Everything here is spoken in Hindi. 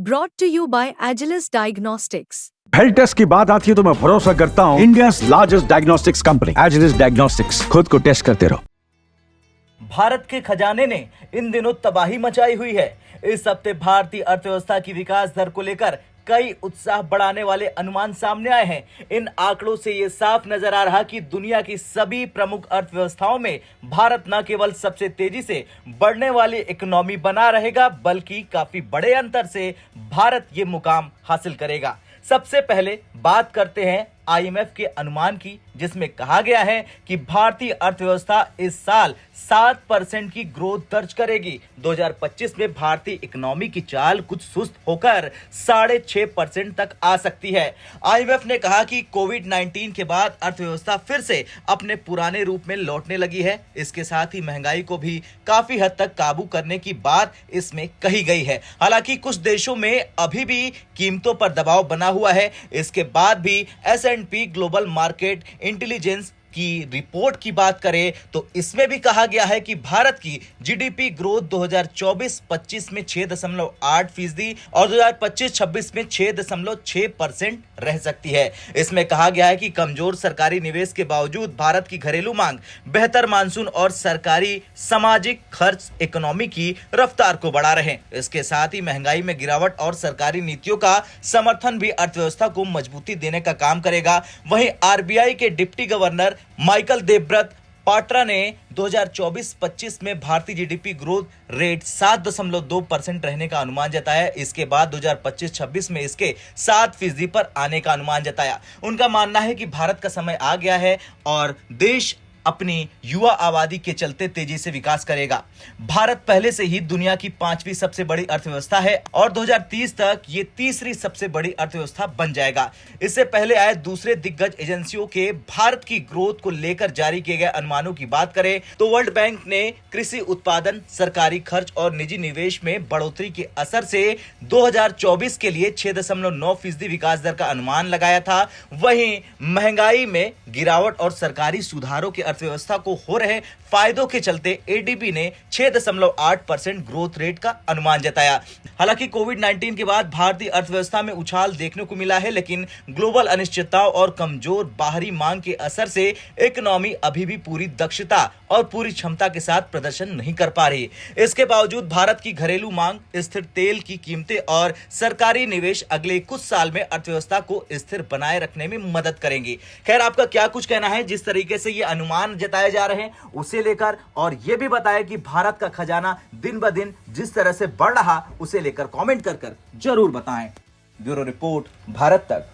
Brought to you by Agilus Diagnostics. Health test की बात आती है तो मैं भरोसा करता हूँ India largest diagnostics company Agilus diagnostics. खुद को टेस्ट करते रहो। भारत के खजाने ने इन दिनों तबाही मचाई हुई है। इस हफ्ते भारतीय अर्थव्यवस्था की विकास दर को लेकर कई उत्साह बढ़ाने वाले अनुमान सामने आए हैं। इन आंकड़ों से ये साफ नजर आ रहा कि दुनिया की सभी प्रमुख अर्थव्यवस्थाओं में भारत न केवल सबसे तेजी से बढ़ने वाली इकोनॉमी बना रहेगा, बल्कि काफी बड़े अंतर से भारत ये मुकाम हासिल करेगा। सबसे पहले बात करते हैं आईएमएफ के अनुमान की, जिसमें कहा गया है कि भारतीय अर्थव्यवस्था इस साल 7% की ग्रोथ दर्ज करेगी। 2025 में भारतीय इकोनॉमी की चाल कुछ सुस्त होकर 6.5% तक आ सकती है। आईएमएफ ने कहा कि कोविड-19 के बाद अर्थव्यवस्था फिर से अपने पुराने रूप में लौटने लगी है। इसके साथ ही महंगाई को भी काफी हद तक काबू करने की बात इसमें कही गई है। हालांकि कुछ देशों में अभी भी कीमतों पर दबाव बना हुआ है। इसके बाद भी S&P ग्लोबल मार्केट इंटेलिजेंस की रिपोर्ट की बात करें तो इसमें भी कहा गया है कि भारत की जीडीपी ग्रोथ 2024-25 में 6.8% और 2025-26 में 6.6% रह सकती है। इसमें कहा गया है कि कमजोर सरकारी निवेश के बावजूद भारत की घरेलू मांग, बेहतर मानसून और सरकारी सामाजिक खर्च इकोनॉमी की रफ्तार को बढ़ा रहे हैं। इसके साथ ही महंगाई में गिरावट और सरकारी नीतियों का समर्थन भी अर्थव्यवस्था को मजबूती देने का काम करेगा। वहीं आरबीआई के deputy governor Michael Devvrat Patra ने 2024-25 में भारतीय जीडीपी ग्रोथ रेट 7.2% रहने का अनुमान जताया। इसके बाद 2025-26 में इसके 7% पर आने का अनुमान जताया। उनका मानना है कि भारत का समय आ गया है और देश अपनी युवा आबादी के चलते तेजी से विकास करेगा। भारत पहले से ही दुनिया की 5वीं सबसे बड़ी अर्थव्यवस्था है और 2030 तक ये तीसरी सबसे बड़ी अर्थव्यवस्था बन जाएगा। इससे पहले आए दूसरे दिग्गज एजेंसियों के भारत की ग्रोथ को लेकर जारी किए गए अनुमानों की बात करें तो वर्ल्ड बैंक ने कृषि उत्पादन, सरकारी खर्च और निजी निवेश में बढ़ोतरी के असर से 2024 के लिए 6.9% विकास दर का अनुमान लगाया था। वहीं महंगाई में गिरावट और सरकारी सुधारों के अर्थव्यवस्था को हो रहे फायदों के चलते एडीबी ने 6.8% ग्रोथ रेट का अनुमान जताया। हालांकि कोविड-19 के बाद भारतीय अर्थव्यवस्था में उछाल देखने को मिला है, लेकिन ग्लोबल अनिश्चितताओं और कमजोर बाहरी मांग के असर से इकोनॉमी अभी भी पूरी दक्षता और पूरी क्षमता के साथ प्रदर्शन नहीं कर पा रही। इसके बावजूद भारत की घरेलू मांग, स्थिर तेल की कीमतें और सरकारी निवेश अगले कुछ साल में अर्थव्यवस्था को स्थिर बनाए रखने में मदद करेंगी। खैर, आपका क्या कुछ कहना है जिस तरीके से ये अनुमान जताए जा रहे हैं उसे लेकर, और यह भी बताएं कि भारत का खजाना दिन ब दिन जिस तरह से बढ़ रहा उसे लेकर कमेंट कर जरूर बताएं। ब्यूरो रिपोर्ट, भारत तक।